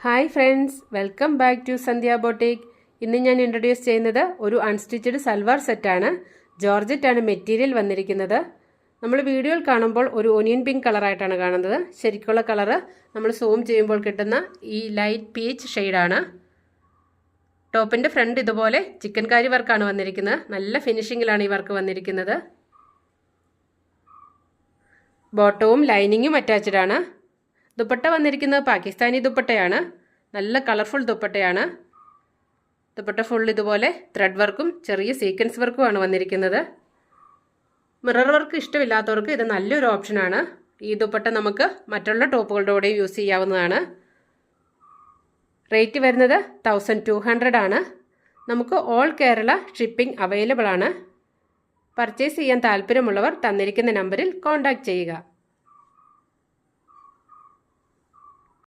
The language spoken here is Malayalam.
Hi friends, welcome back to Sandhya boutique. ഇന്ന് ഞാൻ ഇൻട്രൊഡ്യൂസ് ചെയ്യുന്നത് ഒരു അൺസ്റ്റിച്ചഡ് സൽവാർ സെറ്റാണ്. ജോർജറ്റാണ് മെറ്റീരിയൽ വന്നിരിക്കുന്നത്. നമ്മൾ വീഡിയോയിൽ കാണുമ്പോൾ ഒരു ഒനിയൻ പിങ്ക് കളറായിട്ടാണ് കാണുന്നത്. ശരിക്കുള്ള കളറ് നമ്മൾ സൂം ചെയ്യുമ്പോൾ കിട്ടുന്ന ഈ ലൈറ്റ് പീച്ച് ഷെയ്ഡാണ്. ടോപ്പിൻ്റെ ഫ്രണ്ട് ഇതുപോലെ ചിക്കൻ കാരി വർക്കാണ് വന്നിരിക്കുന്നത്. നല്ല ഫിനിഷിങ്ങിലാണ് ഈ വർക്ക് വന്നിരിക്കുന്നത്. ബോട്ടവും ലൈനിങ്ങും അറ്റാച്ച്ഡ് ആണ്. ദുപ്പട്ട വന്നിരിക്കുന്നത് പാകിസ്ഥാനി ദുപ്പട്ടയാണ്. നല്ല കളർഫുൾ ദുപ്പട്ടയാണ്. ദുപ്പട്ട ഫുൾ ഇതുപോലെ ത്രെഡ് വർക്കും ചെറിയ സീക്വൻസ് വർക്കുമാണ് വന്നിരിക്കുന്നത്. മിറർ വർക്ക് ഇഷ്ടമില്ലാത്തവർക്ക് ഇത് നല്ലൊരു ഓപ്ഷനാണ്. ഈ ദുപ്പട്ട നമുക്ക് മറ്റുള്ള ടോപ്പുകളുടെ കൂടെ യൂസ് ചെയ്യാവുന്നതാണ്. റേറ്റ് വരുന്നത് 1200 ആണ്. നമുക്ക് ഓൾ കേരള ഷിപ്പിംഗ് അവൈലബിൾ ആണ്. പർച്ചേസ് ചെയ്യാൻ താല്പര്യമുള്ളവർ തന്നിരിക്കുന്ന നമ്പറിൽ കോൺടാക്റ്റ് ചെയ്യുക.